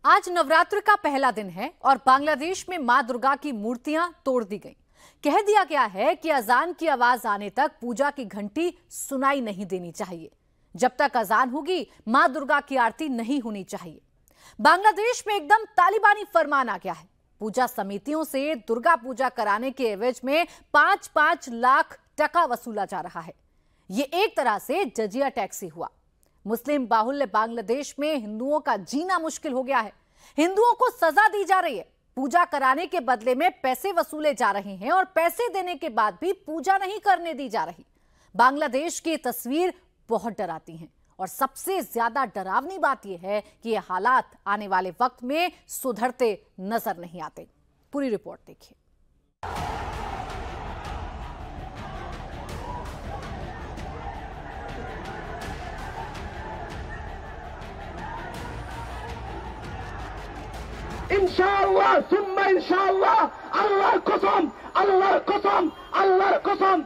आज नवरात्र का पहला दिन है और बांग्लादेश में मां दुर्गा की मूर्तियां तोड़ दी गईं। कह दिया गया है कि अजान की आवाज आने तक पूजा की घंटी सुनाई नहीं देनी चाहिए। जब तक अजान होगी मां दुर्गा की आरती नहीं होनी चाहिए। बांग्लादेश में एकदम तालिबानी फरमान आ गया है। पूजा समितियों से दुर्गा पूजा कराने के एवज में 5-5 लाख टका वसूला जा रहा है। ये एक तरह से जजिया टैक्स ही हुआ। मुस्लिम बाहुल्य बांग्लादेश में हिंदुओं का जीना मुश्किल हो गया है। हिंदुओं को सजा दी जा रही है। पूजा कराने के बदले में पैसे वसूले जा रहे हैं और पैसे देने के बाद भी पूजा नहीं करने दी जा रही। बांग्लादेश की तस्वीर बहुत डराती है और सबसे ज्यादा डरावनी बात यह है कि ये हालात आने वाले वक्त में सुधरते नजर नहीं आते। पूरी रिपोर्ट देखिए। इंशाअल्लाह सुम्मा इंशाअल्लाह, अल्लाह कसम, अल्लाह कसम, अल्लाह कसम।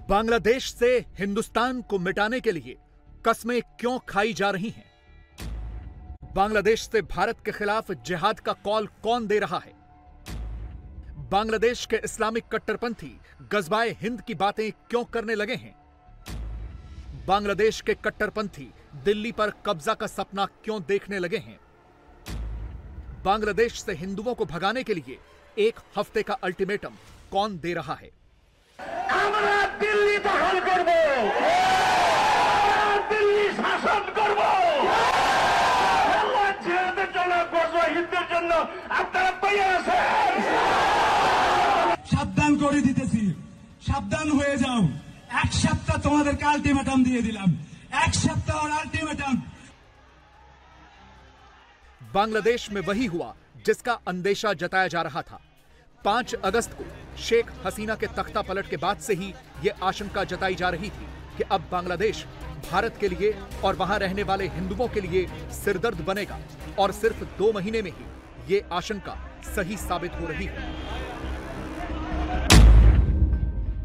बांग्लादेश से हिंदुस्तान को मिटाने के लिए कस्में क्यों खाई जा रही हैं? बांग्लादेश से भारत के खिलाफ जिहाद का कॉल कौन दे रहा है? बांग्लादेश के इस्लामिक कट्टरपंथी गजबाए हिंद की बातें क्यों करने लगे हैं? बांग्लादेश के कट्टरपंथी दिल्ली पर कब्जा का सपना क्यों देखने लगे हैं? बांग्लादेश से हिंदुओं को भगाने के लिए 1 हफ्ते का अल्टीमेटम कौन दे रहा है? আমরা দিল্লি দখল করব, দিল্লি শাসন করব। আল্লাহ জিহাদের জন্য, গজওয়াহিদের জন্য আপনারা তৈরি আছেন? সাবধান করে দিতেছি, সাবধান হয়ে যাও। 1 সপ্তাহ তোমাদেরকে আলটিমেটাম দিয়ে দিলাম। 1 সপ্তাহ আলটিমেটাম। बांग्लादेश में वही हुआ जिसका अंदेशा जताया जा रहा था। 5 अगस्त को शेख हसीना के तख्ता पलट के बाद से ही यह आशंका जताई जा रही थी कि अब बांग्लादेश भारत के लिए और वहां रहने वाले हिंदुओं के लिए सिरदर्द बनेगा और सिर्फ 2 महीने में ही ये आशंका सही साबित हो रही है।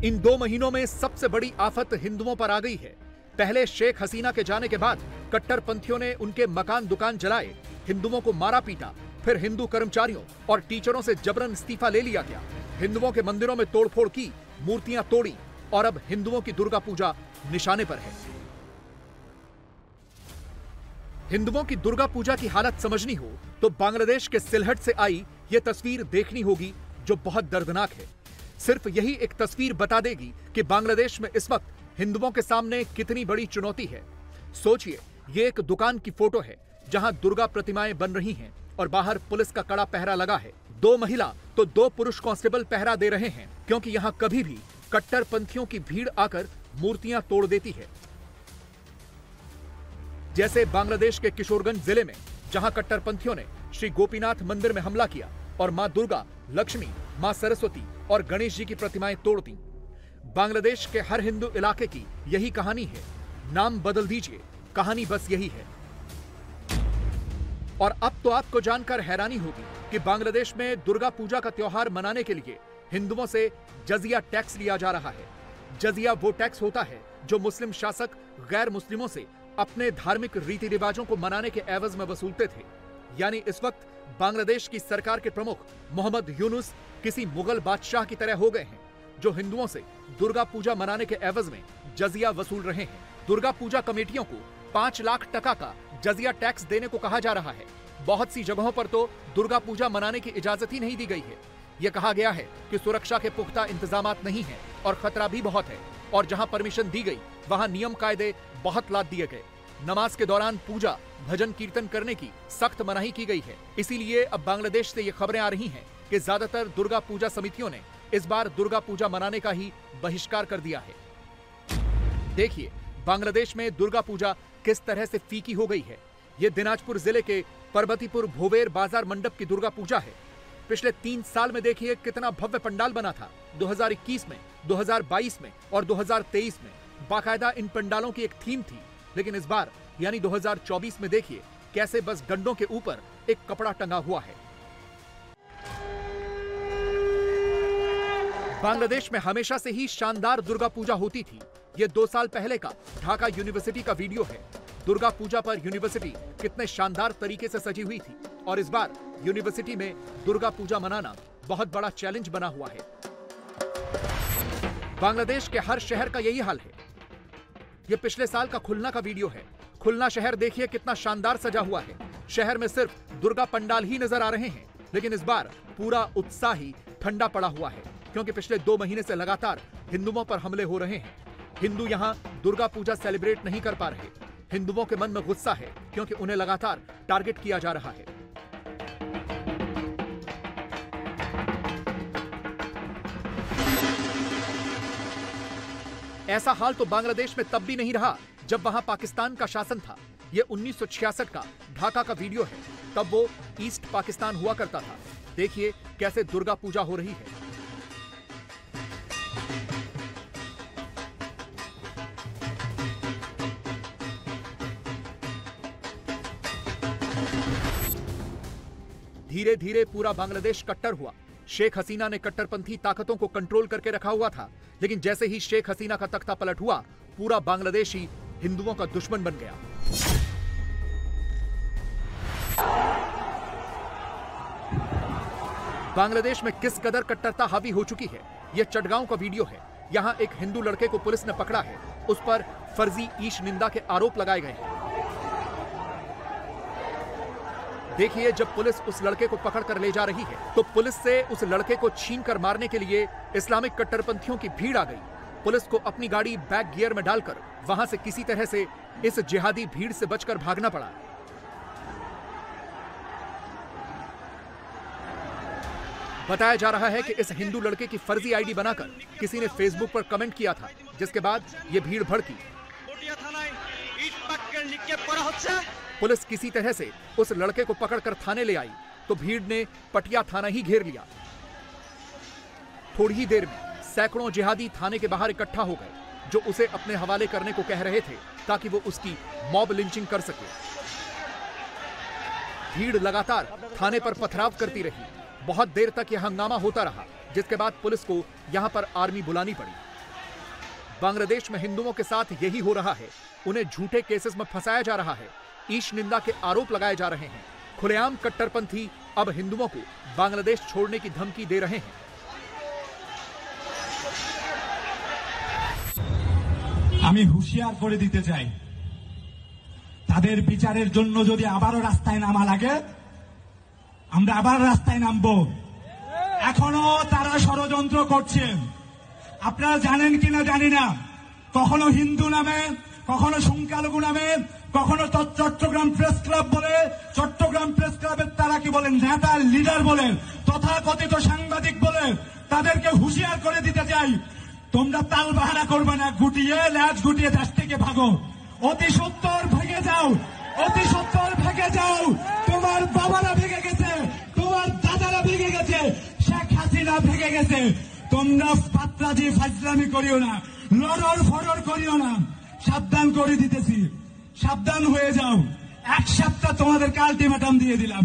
इन 2 महीनों में सबसे बड़ी आफत हिंदुओं पर आ गई है। पहले शेख हसीना के जाने के बाद कट्टरपंथियों ने उनके मकान दुकान जलाए, हिंदुओं को मारा पीटा, फिर हिंदू कर्मचारियों और टीचरों से जबरन इस्तीफा ले लिया गया। हिंदुओं के मंदिरों में तोड़फोड़ की, मूर्तियां तोड़ी और अब हिंदुओं की दुर्गा पूजा निशाने पर है। हिंदुओं की दुर्गा पूजा की हालत समझनी हो तो बांग्लादेश के सिलहट से आई यह तस्वीर देखनी होगी जो बहुत दर्दनाक है। सिर्फ यही एक तस्वीर बता देगी कि बांग्लादेश में इस वक्त हिंदुओं के सामने कितनी बड़ी चुनौती है। सोचिए, ये एक दुकान की फोटो है जहां दुर्गा प्रतिमाएं बन रही हैं और बाहर पुलिस का कड़ा पहरा लगा है। 2 महिला तो 2 पुरुष कांस्टेबल पहरा दे रहे हैं क्योंकि यहां कभी भी कट्टरपंथियों की भीड़ आकर मूर्तियां तोड़ देती है। जैसे बांग्लादेश के किशोरगंज जिले में जहां कट्टरपंथियों ने श्री गोपीनाथ मंदिर में हमला किया और मां दुर्गा, लक्ष्मी, मां सरस्वती और गणेश जी की प्रतिमाएं तोड़ दी। बांग्लादेश के हर हिंदू इलाके की यही कहानी है। नाम बदल दीजिए, कहानी बस यही है। और अब तो आपको जानकर हैरानी होगी कि बांग्लादेश में दुर्गा पूजा का त्योहार मनाने के लिए हिंदुओं से जजिया टैक्स लिया जा रहा है। जजिया वो टैक्स होता है जो मुस्लिम शासक गैर मुस्लिमों से अपने धार्मिक रीति रिवाजों को मनाने के एवज में वसूलते थे। यानी इस वक्त बांग्लादेश की सरकार के प्रमुख मोहम्मद यूनुस किसी मुगल बादशाह की तरह हो गए हैं जो हिंदुओं से दुर्गा पूजा मनाने के एवज में जजिया वसूल रहे हैं। दुर्गा पूजा कमेटियों को 5 लाख टका का जजिया टैक्स देने को कहा जा रहा है। बहुत सी जगहों पर तो दुर्गा पूजा मनाने की इजाजत ही नहीं दी गई है। यह कहा गया है कि सुरक्षा के पुख्ता इंतजामात नहीं है और खतरा भी बहुत है, और जहां परमिशन दी गई वहां नियम कायदे बहुत लाद दिए गए। नमाज के दौरान पूजा, भजन कीर्तन करने की सख्त मनाही की गई है। इसीलिए अब बांग्लादेश से ये खबरें आ रही हैं कि ज्यादातर दुर्गा पूजा समितियों ने इस बार दुर्गा पूजा मनाने का ही बहिष्कार कर दिया है। देखिए, बांग्लादेश में दुर्गा पूजा किस तरह से फीकी हो गई है। यह दिनाजपुर जिले के परबतीपुर भोवेर बाजार मंडप की दुर्गा पूजा है। पिछले 3 साल में देखिए कितना भव्य पंडाल बना था। 2021 में, 2022 में और 2023 में बाकायदा इन पंडालों की एक थीम थी। लेकिन इस बार यानी 2024 में देखिए कैसे बस डंडों के ऊपर एक कपड़ा टंगा हुआ है। बांग्लादेश में हमेशा से ही शानदार दुर्गा पूजा होती थी। ये 2 साल पहले का ढाका यूनिवर्सिटी का वीडियो है। दुर्गा पूजा पर यूनिवर्सिटी कितने शानदार तरीके से सजी हुई थी और इस बार यूनिवर्सिटी में दुर्गा पूजा मनाना बहुत बड़ा चैलेंज बना हुआ है। बांग्लादेश के हर शहर का यही हाल है। यह पिछले साल का खुलना का वीडियो है। खुलना शहर देखिए कितना शानदार सजा हुआ है। शहर में सिर्फ दुर्गा पंडाल ही नजर आ रहे हैं, लेकिन इस बार पूरा उत्साह ही ठंडा पड़ा हुआ है, क्योंकि पिछले 2 महीने से लगातार हिंदुओं पर हमले हो रहे हैं। हिंदू यहां दुर्गा पूजा सेलिब्रेट नहीं कर पा रहे। हिंदुओं के मन में गुस्सा है, क्योंकि उन्हें लगातार टारगेट किया जा रहा है। ऐसा हाल तो बांग्लादेश में तब भी नहीं रहा जब वहां पाकिस्तान का शासन था। यह 1966 का ढाका का वीडियो है। तब वो ईस्ट पाकिस्तान हुआ करता था। देखिए कैसे दुर्गा पूजा हो रही है। धीरे धीरे पूरा बांग्लादेश कट्टर हुआ। शेख हसीना ने कट्टरपंथी ताकतों को कंट्रोल करके रखा हुआ था, लेकिन जैसे ही शेख हसीना का तख्ता पलट हुआ, पूरा बांग्लादेश ही हिंदुओं का दुश्मन बन गया। बांग्लादेश में किस कदर कट्टरता हावी हो चुकी है, यह चटगांव का वीडियो है। यहां एक हिंदू लड़के को पुलिस ने पकड़ा है। उस पर फर्जी ईश निंदा के आरोप लगाए गए हैं। देखिए, जब पुलिस उस लड़के को पकड़ कर ले जा रही है, तो पुलिस से उस लड़के को छीन कर मारने के लिए इस्लामिक कट्टरपंथियों की भीड़ आ गई। पुलिस को अपनी गाड़ी बैक गियर में डालकर वहां से किसी तरह से इस जिहादी भीड़ से बचकर भागना पड़ा। बताया जा रहा है कि इस हिंदू लड़के की फर्जी आईडी बनाकर किसी ने फेसबुक पर कमेंट किया था, जिसके बाद ये भीड़ भड़की। पुलिस किसी तरह से उस लड़के को पकड़कर थाने ले आई, तो भीड़ ने पटिया थाना ही घेर लिया। थोड़ी ही देर में सैकड़ों जिहादी थाने के बाहर इकट्ठा हो गए, जो उसे अपने हवाले करने को कह रहे थे, ताकि वो उसकी मॉब लिंचिंग कर सके। भीड़ लगातार थाने पर पथराव करती रही। बहुत देर तक यह हंगामा होता रहा, जिसके बाद पुलिस को यहां पर आर्मी बुलानी पड़ी। बांग्लादेश में हिंदुओं के साथ यही हो रहा है। उन्हें झूठे केसेस में फंसाया जा रहा है। ईश निंदा के आरोप लगाए जा रहे हैं। खुलेआम कट्टरपंथी अब हिंदुओं को बांग्लादेश छोड़ने की धमकी दे रहे हैं। আমি হুঁশিয়ার করে দিতে চাই, তাদের বিচারের জন্য যদি আবারও রাস্তায় নামা লাগে, আমরা আবার রাস্তায় নামবো। এখনো তারা ষড়যন্ত্র করছে। আপনারা জানেন কিনা জানি না, কখনো হিন্দু নামে, কখনো সংখ্যালঘু নামে, কখনো চট্টগ্রাম প্রেস ক্লাব বলে, চট্টগ্রাম প্রেস ক্লাবের তারা কি বলেন, নেতা লিডার বলে, তথাকথিত সাংবাদিক বলে, তাদেরকে হুঁশিয়ার করে দিতে চাই, তোমরা তাল বাহানা করবে না, গুটিয়ে ল্যাজ গুটিয়ে দেশ থেকে ভাগো। অতি সত্তর ভেঙে যাও, অতি সত্তর ভেঙে যাও। তোমার বাবারা ভেঙে গেছে, তোমার দাদারা ভেঙে গেছে, শেখ হাসিনা ভেঙে গেছে। তোমরা পাত্রাজি ফাজলামি করিও না, লড়র ফড়র করিও না। সাবধান করে দিতেছি, সাবধান হয়ে যাও। 1 সপ্তাহ তোমাদেরকে আলটিমেটাম দিয়ে দিলাম।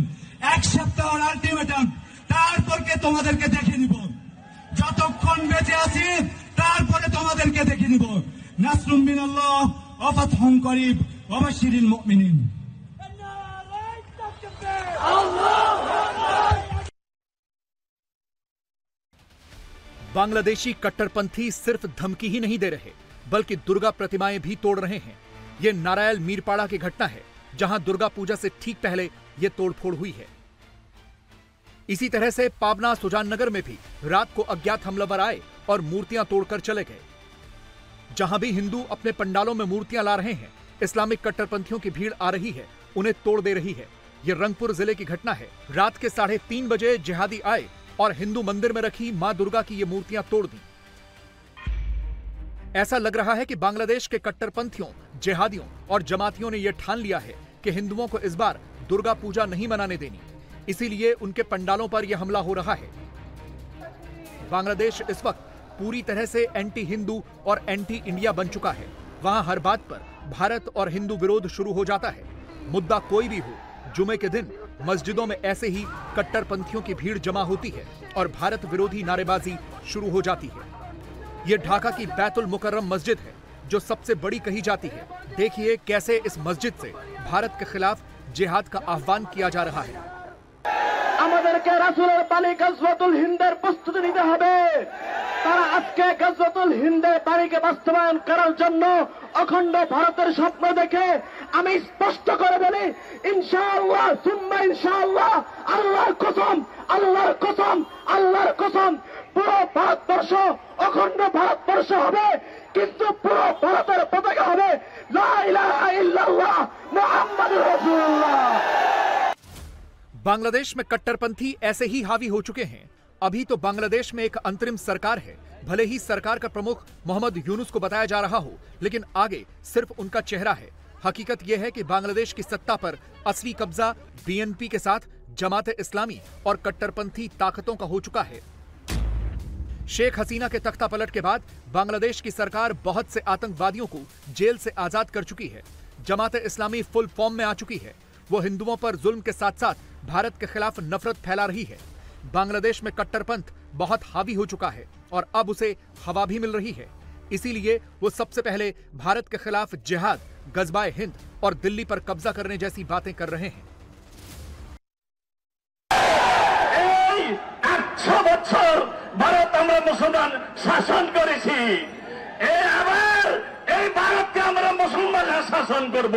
1 সপ্তাহের আলটিমেটাম, তারপরকে তোমাদেরকে দেখে নিব। যতক্ষণ বেঁচে আছি তারপরে তোমাদেরকে দেখে নিব। নাসরুম মিনাল্লাহ ওয়া ফাতহুন করিব ওয়া বাশশিরিল মুমিনিন। बांग्लादेशी कट्टरपंथी सिर्फ धमकी ही नहीं दे रहे, बल्कि दुर्गा प्रतिमाएं भी तोड़ रहे हैं। यह नारायल मीरपाड़ा की घटना है, जहां दुर्गा पूजा से ठीक पहले यह तोड़फोड़ हुई है। इसी तरह से पाबना सुजाननगर में भी रात को अज्ञात हमलावर आए और मूर्तियां तोड़कर चले गए। जहां भी हिंदू अपने पंडालों में मूर्तियां ला रहे हैं, इस्लामिक कट्टरपंथियों की भीड़ आ रही है, उन्हें तोड़ दे रही है। यह रंगपुर जिले की घटना है। रात के 3:30 बजे जिहादी आए और हिंदू मंदिर में रखी मां दुर्गा की ये मूर्तियां तोड़ दी। ऐसा लग रहा है कि बांग्लादेश के कट्टरपंथियों, जिहादियों और जमातियों ने यह ठान लिया है कि हिंदुओं को इस बार दुर्गा पूजा नहीं मनाने देनी, इसीलिए उनके पंडालों पर यह हमला हो रहा है। बांग्लादेश इस वक्त पूरी तरह से एंटी हिंदू और एंटी इंडिया बन चुका है। वहां हर बात पर भारत और हिंदू विरोध शुरू हो जाता है। मुद्दा कोई भी हो, जुमे के दिन मस्जिदों में ऐसे ही कट्टरपंथियों की भीड़ जमा होती है और भारत विरोधी नारेबाजी शुरू हो जाती है। यह ढाका की बैतुल मुकर्रम मस्जिद है, जो सबसे बड़ी कही जाती है। देखिए कैसे इस मस्जिद से भारत के खिलाफ जिहाद का आह्वान किया जा रहा है। আমাদেরকে রাসূলের বাণী গজওয়াতুল হিন্দের প্রস্তুতি নিতে হবে। তারা আজকে গজওয়াতুল হিন্দের বাণীকে বাস্তবায়ন করার জন্য অখণ্ড ভারতের স্বপ্ন দেখে আমি স্পষ্ট করে বলি, ইনশাআল্লাহ সুম্মা ইনশাআল্লাহ, আল্লাহর কসম, আল্লাহর কসম, আল্লাহর কসম, পুরো ভারতবর্ষ অখণ্ড ভারতবর্ষ হবে, কিন্তু পুরো ভারতের পতাকা হবে লা ইলাহা ইল্লাল্লাহ মুহাম্মাদুর রাসূলুল্লাহ। बांग्लादेश में कट्टरपंथी ऐसे ही हावी हो चुके हैं। अभी तो बांग्लादेश में एक अंतरिम सरकार है, भले ही सरकार का प्रमुख मोहम्मद यूनुस को बताया जा रहा हो, लेकिन आगे सिर्फ उनका चेहरा है। हकीकत यह है कि बांग्लादेश की सत्ता पर असली कब्जा बीएनपी के साथ जमात इस्लामी और कट्टरपंथी ताकतों का हो चुका है। शेख हसीना के तख्ता पलट के बाद बांग्लादेश की सरकार बहुत से आतंकवादियों को जेल से आजाद कर चुकी है। जमात इस्लामी फुल फॉर्म में आ चुकी है। वो हिंदुओं पर जुल्म के साथ साथ भारत के खिलाफ नफरत फैला रही है। बांग्लादेश में कट्टरपंथ बहुत हावी हो चुका है और अब उसे हवा भी मिल रही है। इसीलिए वो सबसे पहले भारत के खिलाफ जिहाद, गजबाए हिंद और दिल्ली पर कब्जा करने जैसी बातें कर रहे हैं। 100 বছর ভারত আমরা মুসলমান শাসন করেছি, এই ভারতকে আমরা মুসলমানরা শাসন করব।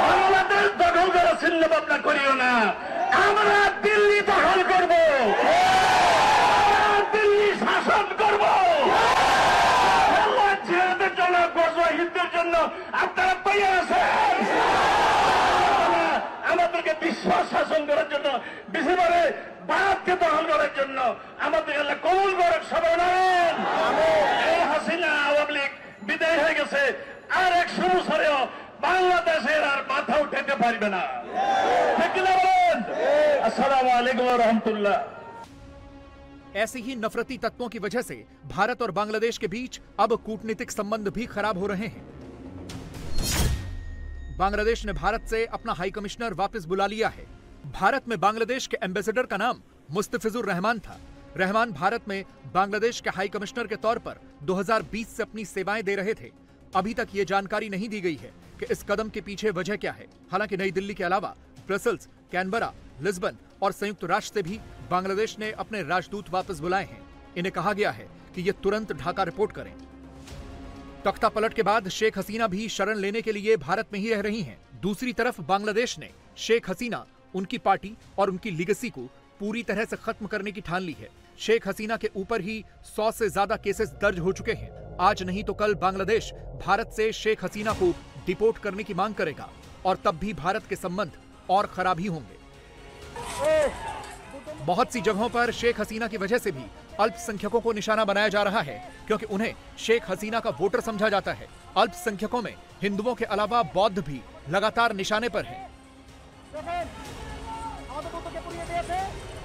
বাংলাদেশ দখল করার চিন্তা ভাবনা করিও না, আমরা দিল্লি দখল করব, দিল্লি শাসন করব। আল্লাহ জিহাদের জন্য, গজওয়া হিন্দের জন্য আপনারা তৈরি আছেন? আমাদেরকে বিশ্ব শাসন করার জন্য, বিশেষভাবে ভারতকে দখল করার জন্য আমাদের আল্লাহ কবুল করুক। সবাই বলেন এই হাসিনা আওয়ামী লীগ বিদায় হয়ে গেছে, আর 100 বছরেও বাংলাদেশের আর মাথা উঠাতে পারবে না। ঠিক কিনা বলেন? আসসালামু আলাইকুম ওয়া রাহমাতুল্লাহ। ऐसे ही नफरती तत्वों की वजह से भारत और बांग्लादेश के बीच अब कूटनीतिक संबंध भी खराब हो रहे हैं। बांग्लादेश ने भारत से अपना हाई कमिश्नर वापस बुला लिया है। भारत में बांग्लादेश के एम्बेसडर का नाम मुस्तफिजुर रहमान था। रहमान भारत में बांग्लादेश के हाई कमिश्नर के तौर पर 2020 से अपनी सेवाएं दे रहे थे। अभी तक ये जानकारी नहीं दी गई है कि इस कदम के पीछे वजह क्या है। हालांकि नई दिल्ली के अलावा ब्रसल्स, कैनबरा, लिस्बन और संयुक्त राष्ट्र से भी बांग्लादेश ने अपने राजदूत वापस बुलाए हैं। इन्हें कहा गया है कि ये तुरंत ढाका रिपोर्ट करें। तख्ता पलट के बाद शेख हसीना भी शरण लेने के लिए भारत में ही रह रही हैं। दूसरी तरफ बांग्लादेश ने शेख हसीना, उनकी पार्टी और उनकी लीगेसी को पूरी तरह से खत्म करने की ठान ली है। शेख हसीना के ऊपर ही 100 से ज्यादा केसेस दर्ज हो चुके हैं। आज नहीं तो कल बांग्लादेश भारत से शेख हसीना को डिपोर्ट करने की मांग करेगा और तब भी भारत के संबंध और खराब ही होंगे। बहुत सी जगहों पर शेख हसीना की वजह से भी अल्पसंख्यकों को निशाना बनाया जा रहा है, क्योंकि उन्हें शेख हसीना का वोटर समझा जाता है। अल्पसंख्यकों में हिंदुओं के अलावा बौद्ध भी लगातार निशाने पर हैं।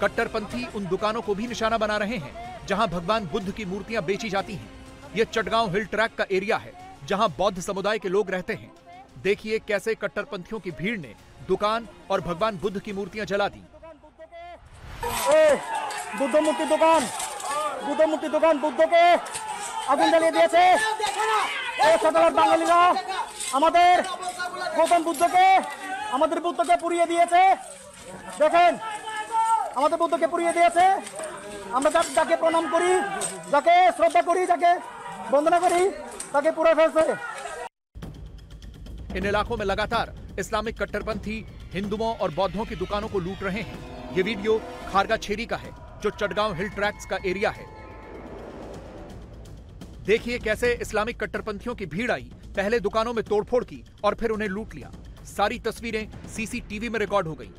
कट्टरपंथी उन दुकानों को भी निशाना बना रहे हैं जहां भगवान बुद्ध की मूर्तियां बेची जाती हैं। यह चटगांव हिल ट्रैक का एरिया है जहां बौद्ध समुदाय के लोग रहते हैं। देखिए कैसे कट्टरपंथियों की भीड़ ने दुकान और भगवान बुद्ध की मूर्तियां जला दी। বুদ্ধ মূর্তি দোকান বুদ্ধকে আগুন জ্বালিয়ে দিয়েছে। এই সাধারণ বাঙালিরা আমাদের গৌতম বুদ্ধকে পুড়িয়ে দিয়েছে। দেখেন আমাদের বুদ্ধকে পুড়িয়ে দিয়েছে। আমরা যাকে প্রণাম করি, যাকে শ্রদ্ধা করি, যাকে বন্দনা করি, তাকে পুড়ে ফেলছে। इन इलाकों में लगातार इस्लामिक कट्टरपंथी हिंदुओं और बौद्धों की दुकानों को लूट रहे हैं। ये वीडियो खारगा छेरी का है जो चटगांव हिल ट्रैक्स का एरिया है। देखिए कैसे इस्लामिक कट्टरपंथियों की भीड़ आई, पहले दुकानों में तोड़फोड़ की और फिर उन्हें लूट लिया। सारी तस्वीरें सीसीटीवी में रिकॉर्ड हो गई।